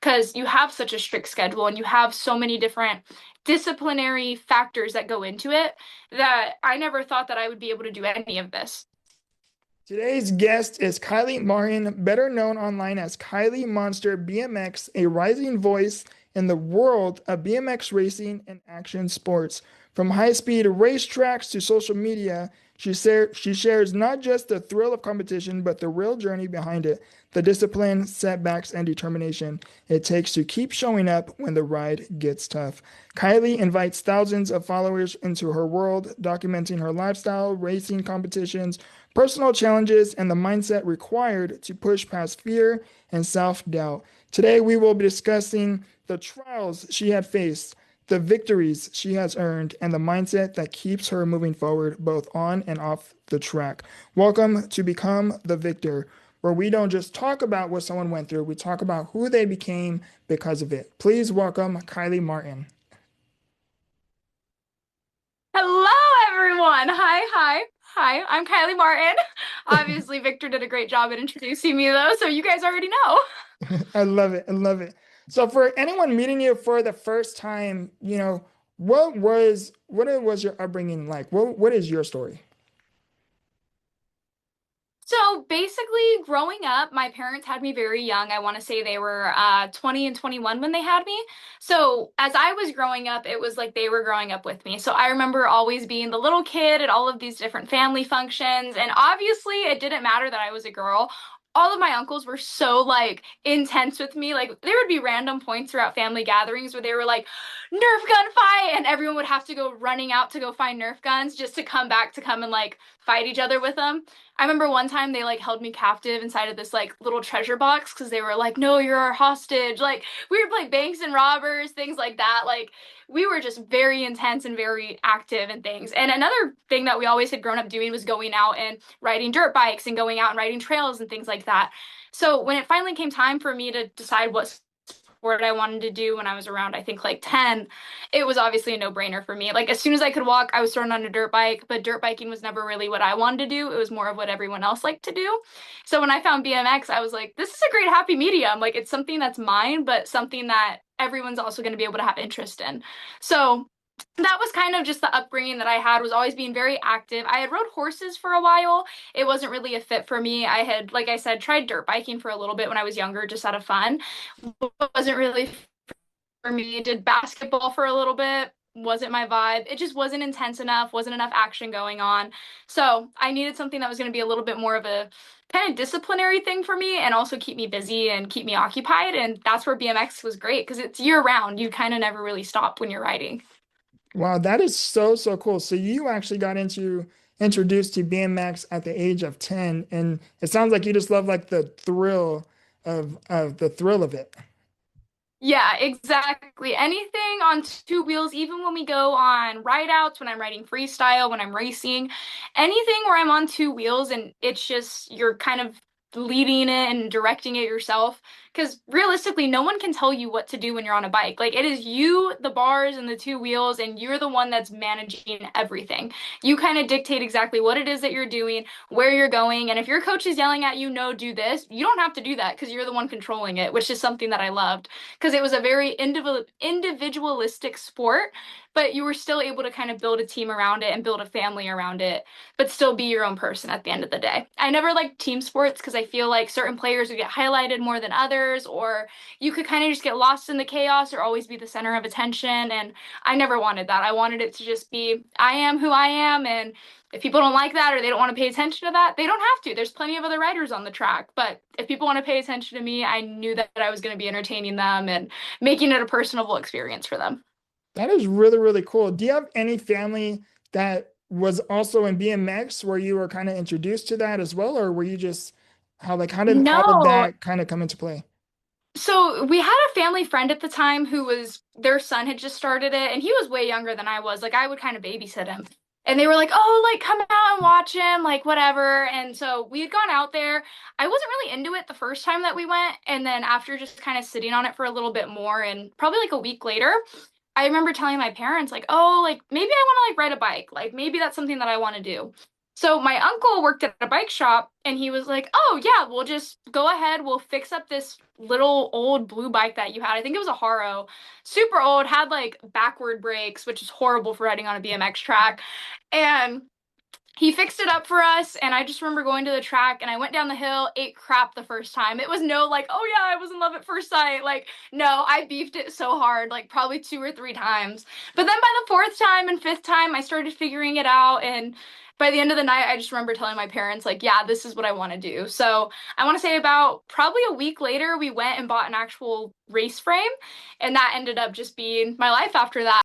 because you have such a strict schedule and you have so many different disciplinary factors that go into it that I never thought that I would be able to do any of this. Today's guest is Kylie Martin, better known online as Kylie Monster BMX, a rising voice in the world of BMX racing and action sports. From high-speed racetracks to social media, she shares not just the thrill of competition, but the real journey behind it, the discipline, setbacks, and determination it takes to keep showing up when the ride gets tough. Kylie invites thousands of followers into her world, documenting her lifestyle, racing competitions, personal challenges, and the mindset required to push past fear and self-doubt. Today, we will be discussing the trials she had faced, the victories she has earned, and the mindset that keeps her moving forward both on and off the track. Welcome to Become the Victor, where we don't just talk about what someone went through, we talk about who they became because of it. Please welcome Kylie Martin. Hello, everyone. Hi. I'm Kylie Martin. Obviously, Victor did a great job at introducing me, though, so you guys already know. I love it. I love it. So for anyone meeting you for the first time, what was your upbringing like? What is your story? So basically, growing up, my parents had me very young. I want to say they were 20 and 21 when they had me. So as I was growing up, it was like they were growing up with me. So I remember always being the little kid at all of these different family functions. And obviously, it didn't matter that I was a girl. All of my uncles were so like intense with me. Like there would be random points throughout family gatherings where they were like, Nerf gun fight, and everyone would have to go running out to go find Nerf guns just to come back to come and like fight each other with them. I remember one time they like held me captive inside of this like little treasure box because they were like, "No, you're our hostage." Like we were playing banks and robbers, things like that. Like we were just very intense and very active and things. And another thing that we always had grown up doing was going out and riding dirt bikes and going out and riding trails and things like that. So when it finally came time for me to decide what sport I wanted to do when I was around, I think like 10, it was obviously a no-brainer for me. Like as soon as I could walk, I was thrown on a dirt bike, but dirt biking was never really what I wanted to do. It was more of what everyone else liked to do. So when I found BMX, I was like, this is a great happy medium. Like it's something that's mine, but something that everyone's also going to be able to have interest in. So that was kind of just the upbringing that I had, was always being very active. I had rode horses for a while. It wasn't really a fit for me. I had, like I said, tried dirt biking for a little bit when I was younger, just out of fun. Wasn't really for me. Did basketball for a little bit. Wasn't my vibe. It just wasn't intense enough, wasn't enough action going on. So I needed something that was going to be a little bit more of a kind of disciplinary thing for me and also keep me busy and keep me occupied. And that's where BMX was great because it's year round. You kind of never really stop when you're riding. Wow, that is so cool. So you actually got into introduced to BMX at the age of 10, and it sounds like you just love like the thrill of it. Yeah, exactly. Anything on two wheels, even when we go on ride outs, when I'm riding freestyle, when I'm racing, anything where I'm on two wheels and it's just you're kind of leading it and directing it yourself. Because realistically, no one can tell you what to do when you're on a bike. Like it is you, the bars, and the two wheels, and you're the one that's managing everything. You kind of dictate exactly what it is that you're doing, where you're going, and if your coach is yelling at you, no, do this, you don't have to do that because you're the one controlling it, which is something that I loved because it was a very individualistic sport, but you were still able to kind of build a team around it and build a family around it, but still be your own person at the end of the day. I never liked team sports because I feel like certain players would get highlighted more than others, or you could kind of just get lost in the chaos or always be the center of attention. And I never wanted that. I wanted it to just be, I am who I am. And if people don't like that or they don't want to pay attention to that, they don't have to. There's plenty of other riders on the track. But if people want to pay attention to me, I knew that I was going to be entertaining them and making it a personable experience for them. That is really cool. Do you have any family that was also in BMX where you were kind of introduced to that as well, or were you just how did No. that kind of come into play? So we had a family friend at the time who was their son had just started it and he was way younger than I was. Like I would kind of babysit him. And they were like, "Oh, like come out and watch him, like whatever." And so we had gone out there. I wasn't really into it the first time that we went, and then after just kind of sitting on it for a little bit more and probably like a week later, I remember telling my parents like, "Oh, like maybe I want to like ride a bike. Like maybe that's something that I want to do." So my uncle worked at a bike shop and he was like, "Oh yeah, we'll just go ahead. We'll fix up this little old blue bike that you had. I think it was a Haro. Super old, had like backward brakes, which is horrible for riding on a BMX track." And he fixed it up for us, and I just remember going to the track and I went down the hill, ate crap the first time. It was no like, oh yeah, I was in love at first sight. Like, no, I beefed it so hard, like probably two or three times. But then by the fourth time and fifth time, I started figuring it out. And by the end of the night, I just remember telling my parents, like, yeah, this is what I want to do. So I want to say about probably a week later, we went and bought an actual race frame, and that ended up just being my life after that.